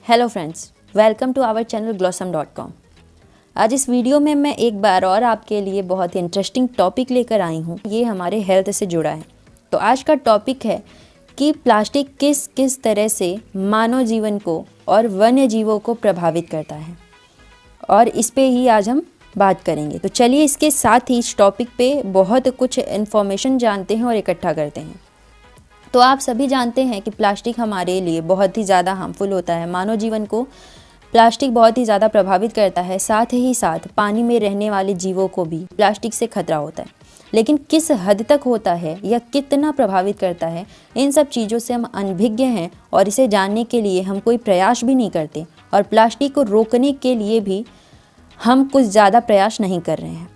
Hello friends, welcome to our channel ग्लॉसम.com। आज इस वीडियो में मैं एक बार और आपके लिए बहुत ही इंटरेस्टिंग टॉपिक लेकर आई हूँ। ये हमारे हेल्थ से जुड़ा है। तो आज का टॉपिक है कि प्लास्टिक किस किस तरह से मानव जीवन को और वन्य जीवों को प्रभावित करता है, और इस पे ही आज हम बात करेंगे। तो चलिए इसके साथ ही इस टॉपिक पे बहुत कुछ इन्फॉर्मेशन जानते हैं और इकट्ठा करते हैं। तो आप सभी जानते हैं कि प्लास्टिक हमारे लिए बहुत ही ज़्यादा हार्मफुल होता है। मानव जीवन को प्लास्टिक बहुत ही ज़्यादा प्रभावित करता है। साथ ही साथ पानी में रहने वाले जीवों को भी प्लास्टिक से खतरा होता है। लेकिन किस हद तक होता है या कितना प्रभावित करता है, इन सब चीज़ों से हम अनभिज्ञ हैं और इसे जानने के लिए हम कोई प्रयास भी नहीं करते, और प्लास्टिक को रोकने के लिए भी हम कुछ ज़्यादा प्रयास नहीं कर रहे हैं।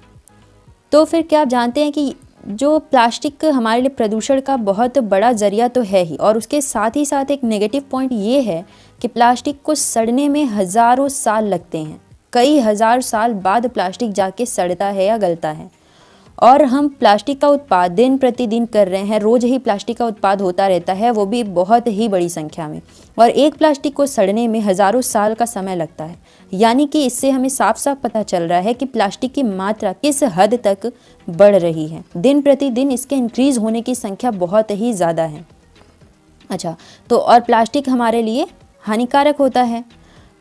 तो फिर क्या आप जानते हैं कि जो प्लास्टिक हमारे लिए प्रदूषण का बहुत बड़ा ज़रिया तो है ही, और उसके साथ ही साथ एक नेगेटिव पॉइंट ये है कि प्लास्टिक को सड़ने में हज़ारों साल लगते हैं। कई हज़ार साल बाद प्लास्टिक जाके सड़ता है या गलता है, और हम प्लास्टिक का उत्पाद दिन प्रतिदिन कर रहे हैं। रोज़ ही प्लास्टिक का उत्पाद होता रहता है, वो भी बहुत ही बड़ी संख्या में, और एक प्लास्टिक को सड़ने में हज़ारों साल का समय लगता है। यानी कि इससे हमें साफ साफ पता चल रहा है कि प्लास्टिक की मात्रा किस हद तक बढ़ रही है। दिन प्रतिदिन इसके इंक्रीज़ होने की संख्या बहुत ही ज़्यादा है। अच्छा, तो और प्लास्टिक हमारे लिए हानिकारक होता है।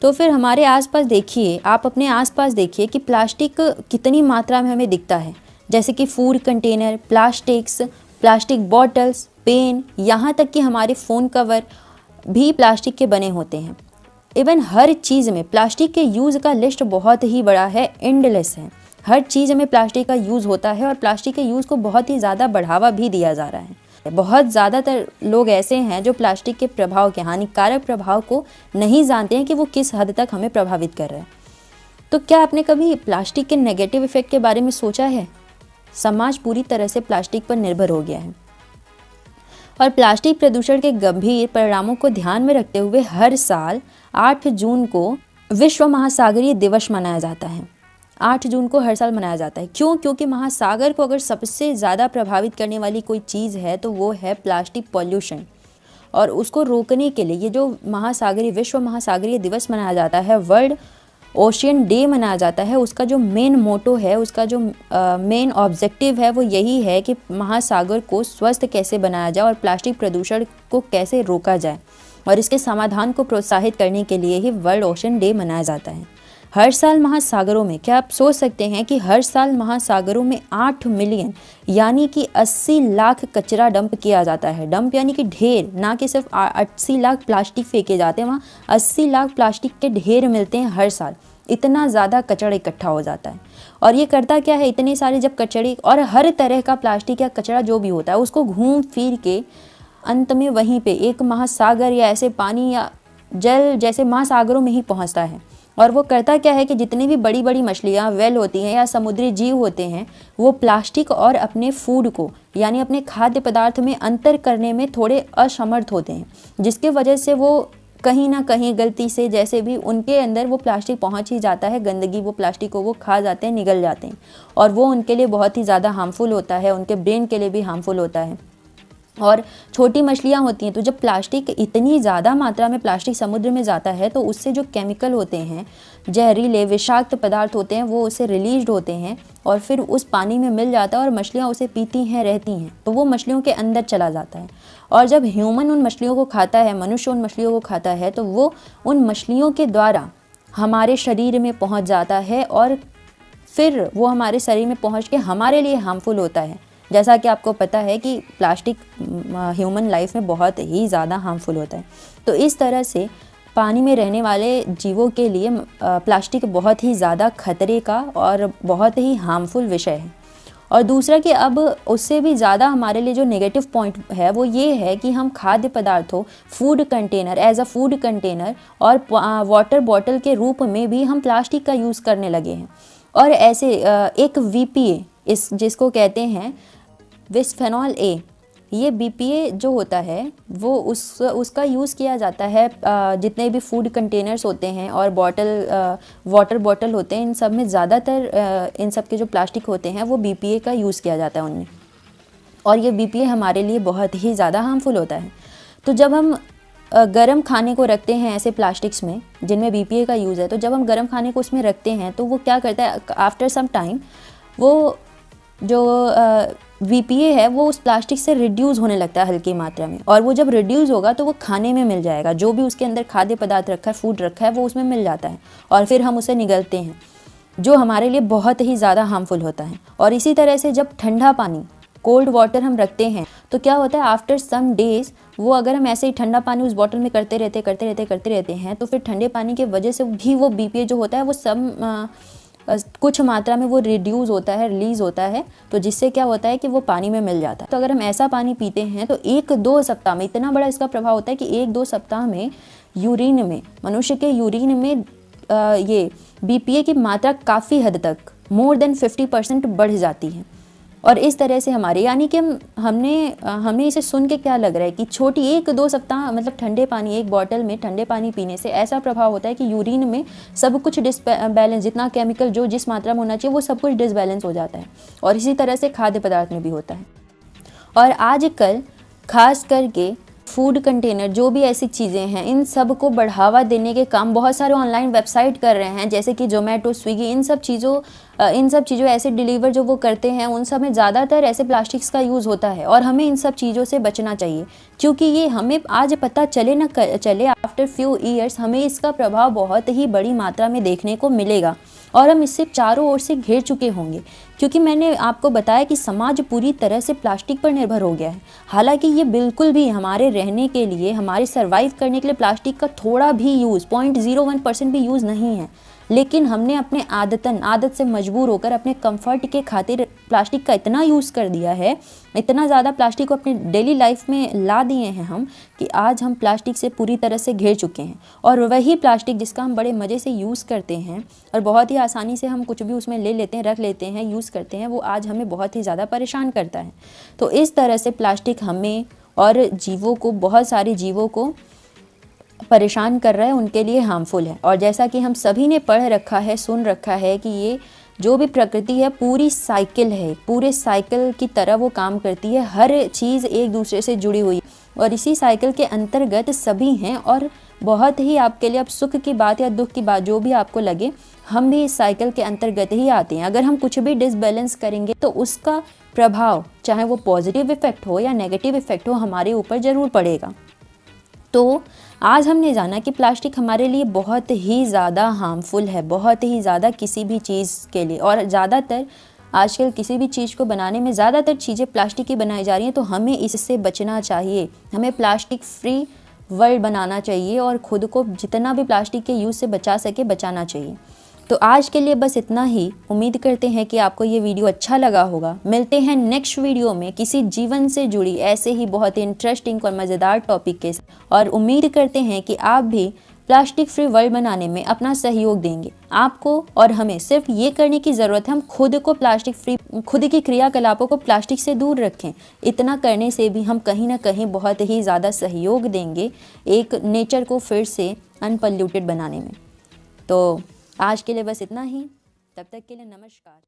तो फिर हमारे आसपास देखिए, आप अपने आसपास देखिए कि प्लास्टिक कितनी मात्रा में हमें दिखता है। जैसे कि food container, plastic bottles, pen, यहाँ तक कि हमारे फ़ोन कवर भी प्लास्टिक के बने होते हैं। इवन हर चीज़ में प्लास्टिक के यूज़ का लिस्ट बहुत ही बड़ा है, एंडलेस है। हर चीज़ में प्लास्टिक का यूज़ होता है, और प्लास्टिक के यूज़ को बहुत ही ज़्यादा बढ़ावा भी दिया जा रहा है। बहुत ज़्यादातर लोग ऐसे हैं जो प्लास्टिक के प्रभाव के, हानिकारक प्रभाव को नहीं जानते हैं कि वो किस हद तक हमें प्रभावित कर रहा है। तो क्या आपने कभी प्लास्टिक के नेगेटिव इफ़ेक्ट के बारे में सोचा है? समाज पूरी तरह से प्लास्टिक पर निर्भर हो गया है, और प्लास्टिक प्रदूषण के गंभीर परिणामों को ध्यान में रखते हुए हर साल 8 जून को विश्व महासागरीय दिवस मनाया जाता है। 8 जून को हर साल मनाया जाता है। क्यों? क्योंकि महासागर को अगर सबसे ज़्यादा प्रभावित करने वाली कोई चीज़ है तो वो है प्लास्टिक पॉल्यूशन, और उसको रोकने के लिए ये जो विश्व महासागरीय दिवस मनाया जाता है, वर्ल्ड ओशियन डे मनाया जाता है, उसका जो मेन मोटो है, उसका जो मेन ऑब्जेक्टिव है, वो यही है कि महासागर को स्वस्थ कैसे बनाया जाए और प्लास्टिक प्रदूषण को कैसे रोका जाए, और इसके समाधान को प्रोत्साहित करने के लिए ही वर्ल्ड ओशन डे मनाया जाता है। हर साल महासागरों में, क्या आप सोच सकते हैं कि हर साल महासागरों में 8 मिलियन यानी कि 80 लाख कचरा डंप किया जाता है। डंप यानी कि ढेर, ना कि सिर्फ 80 लाख प्लास्टिक फेंके जाते हैं, वहाँ 80 लाख प्लास्टिक के ढेर मिलते हैं हर साल। इतना ज़्यादा कचरा इकट्ठा हो जाता है, और ये करता क्या है, इतने सारे जब कचड़े और हर तरह का प्लास्टिक या कचरा जो भी होता है उसको घूम फिर के अंत में वहीं पे एक महासागर या ऐसे पानी या जल जैसे महासागरों में ही पहुंचता है। और वो करता क्या है कि जितनी भी बड़ी बड़ी मछलियाँ वेल होती हैं या समुद्री जीव होते हैं, वो प्लास्टिक और अपने फूड को यानी अपने खाद्य पदार्थ में अंतर करने में थोड़े असमर्थ होते हैं, जिसके वजह से वो कहीं ना कहीं गलती से जैसे भी उनके अंदर वो प्लास्टिक पहुंच ही जाता है, गंदगी, वो प्लास्टिक को वो खा जाते हैं, निगल जाते हैं, और वो उनके लिए बहुत ही ज़्यादा हार्मफुल होता है, उनके ब्रेन के लिए भी हार्मफुल होता है। और छोटी मछलियाँ होती हैं, तो जब प्लास्टिक इतनी ज़्यादा मात्रा में प्लास्टिक समुद्र में जाता है तो उससे जो केमिकल होते हैं, जहरीले विषाक्त पदार्थ होते हैं, वो उससे रिलीज होते हैं और फिर उस पानी में मिल जाता है, और मछलियाँ उसे पीती हैं, रहती हैं, तो वो मछलियों के अंदर चला जाता है। और जब ह्यूमन उन मछलियों को खाता है, मनुष्य उन मछलियों को खाता है, तो वो उन मछलियों के द्वारा हमारे शरीर में पहुँच जाता है, और फिर वो हमारे शरीर में पहुँच के हमारे लिए हार्मफुल होता है। जैसा कि आपको पता है कि प्लास्टिक ह्यूमन लाइफ में बहुत ही ज़्यादा हार्मफुल होता है। तो इस तरह से पानी में रहने वाले जीवों के लिए प्लास्टिक बहुत ही ज़्यादा खतरे का और बहुत ही हार्मफुल विषय है। और दूसरा कि अब उससे भी ज़्यादा हमारे लिए जो नेगेटिव पॉइंट है वो ये है कि हम खाद्य पदार्थों, food container, as a food container और वाटर बॉटल के रूप में भी हम प्लास्टिक का यूज़ करने लगे हैं। और ऐसे एक BPA जिसको कहते हैं बिस्फेनॉल ए, ये BPA जो होता है वो उसका यूज़ किया जाता है जितने भी फूड कंटेनर्स होते हैं और वाटर बॉटल होते हैं, इन सब में ज़्यादातर इन सब के जो प्लास्टिक होते हैं वो BPA का यूज़ किया जाता है उनमें, और ये BPA हमारे लिए बहुत ही ज़्यादा हार्मफुल होता है। तो जब हम गरम खाने को रखते हैं ऐसे प्लास्टिक्स में जिनमें BPA का यूज़ है, तो जब हम गरम खाने को उसमें रखते हैं तो वो क्या करता है, आफ्टर सम टाइम वो जो BPA है वो उस प्लास्टिक से रिड्यूस होने लगता है हल्की मात्रा में, और वो जब रिड्यूस होगा तो वो खाने में मिल जाएगा, जो भी उसके अंदर खाद्य पदार्थ रखा है, फूड रखा है, वो उसमें मिल जाता है और फिर हम उसे निगलते हैं, जो हमारे लिए बहुत ही ज़्यादा हार्मफुल होता है। और इसी तरह से जब ठंडा पानी, कोल्ड वाटर हम रखते हैं तो क्या होता है, आफ्टर सम डेज़ वो अगर हम ऐसे ही ठंडा पानी उस बॉटल में करते रहते हैं तो फिर ठंडे पानी की वजह से भी वो BPA जो होता है वो कुछ मात्रा में वो रिड्यूस होता है, रिलीज़ होता है, तो जिससे क्या होता है कि वो पानी में मिल जाता है। तो अगर हम ऐसा पानी पीते हैं तो 1-2 सप्ताह में, इतना बड़ा इसका प्रभाव होता है कि 1-2 सप्ताह में यूरिन में, मनुष्य के यूरिन में ये BPA की मात्रा काफ़ी हद तक मोर देन 50% बढ़ जाती है। और इस तरह से हमारे, यानी कि हमें इसे सुन के क्या लग रहा है कि छोटी 1-2 सप्ताह मतलब ठंडे पानी, एक बॉटल में ठंडे पानी पीने से ऐसा प्रभाव होता है कि यूरिन में सब कुछ डिसबैलेंस, जितना केमिकल जो जिस मात्रा में होना चाहिए वो सब कुछ डिसबैलेंस हो जाता है। और इसी तरह से खाद्य पदार्थ में भी होता है। और आजकल खास करके फूड कंटेनर, जो भी ऐसी चीज़ें हैं, इन सब को बढ़ावा देने के काम बहुत सारे ऑनलाइन वेबसाइट कर रहे हैं, जैसे कि जोमेटो, स्विगी, इन सब चीज़ों ऐसे डिलीवर जो वो करते हैं, उन सब में ज़्यादातर ऐसे प्लास्टिक्स का यूज़ होता है। और हमें इन सब चीज़ों से बचना चाहिए, क्योंकि ये हमें आज पता चले न चले, आफ्टर फ्यू ईयर्स हमें इसका प्रभाव बहुत ही बड़ी मात्रा में देखने को मिलेगा और हम इससे चारों ओर से घिर चुके होंगे। क्योंकि मैंने आपको बताया कि समाज पूरी तरह से प्लास्टिक पर निर्भर हो गया है। हालांकि ये बिल्कुल भी हमारे रहने के लिए, हमारे सर्वाइव करने के लिए प्लास्टिक का थोड़ा भी यूज़, 0.01% भी यूज़ नहीं है, लेकिन हमने अपने आदत से मजबूर होकर अपने कंफर्ट के खातिर प्लास्टिक का इतना यूज़ कर दिया है, इतना ज़्यादा प्लास्टिक को अपने डेली लाइफ में ला दिए हैं हम, कि आज हम प्लास्टिक से पूरी तरह से घिर चुके हैं। और वही प्लास्टिक जिसका हम बड़े मज़े से यूज़ करते हैं और बहुत ही आसानी से हम कुछ भी उसमें ले लेते हैं, रख लेते हैं, यूज़ करते हैं, वो आज हमें बहुत ही ज़्यादा परेशान करता है। तो इस तरह से प्लास्टिक हमें और जीवों को, बहुत सारे जीवों को परेशान कर रहा है, उनके लिए हार्मफुल है। और जैसा कि हम सभी ने पढ़ रखा है, सुन रखा है कि ये जो भी प्रकृति है पूरी साइकिल है, पूरे साइकिल की तरह वो काम करती है, हर चीज़ एक दूसरे से जुड़ी हुई है और इसी साइकिल के अंतर्गत सभी हैं। और बहुत ही आपके लिए अब सुख की बात या दुख की बात जो भी आपको लगे, हम भी इस साइकिल के अंतर्गत ही आते हैं। अगर हम कुछ भी डिसबैलेंस करेंगे तो उसका प्रभाव, चाहे वो पॉजिटिव इफेक्ट हो या नेगेटिव इफेक्ट हो, हमारे ऊपर ज़रूर पड़ेगा। तो आज हमने जाना कि प्लास्टिक हमारे लिए बहुत ही ज़्यादा हार्मफुल है, बहुत ही ज़्यादा किसी भी चीज़ के लिए। और ज़्यादातर आजकल किसी भी चीज़ को बनाने में ज़्यादातर चीज़ें प्लास्टिक की बनाई जा रही हैं, तो हमें इससे बचना चाहिए। हमें प्लास्टिक फ्री वर्ल्ड बनाना चाहिए और ख़ुद को जितना भी प्लास्टिक के यूज़ से बचा सके बचाना चाहिए। तो आज के लिए बस इतना ही। उम्मीद करते हैं कि आपको ये वीडियो अच्छा लगा होगा। मिलते हैं नेक्स्ट वीडियो में किसी जीवन से जुड़ी ऐसे ही बहुत ही इंटरेस्टिंग और मज़ेदार टॉपिक के साथ। और उम्मीद करते हैं कि आप भी प्लास्टिक फ्री वर्ल्ड बनाने में अपना सहयोग देंगे। आपको और हमें सिर्फ ये करने की ज़रूरत है, हम खुद को प्लास्टिक फ्री, खुद की क्रियाकलापों को प्लास्टिक से दूर रखें। इतना करने से भी हम कहीं ना कहीं बहुत ही ज़्यादा सहयोग देंगे एक नेचर को फिर से अनपॉल्यूटेड बनाने में। तो आज के लिए बस इतना ही। तब तक के लिए नमस्कार।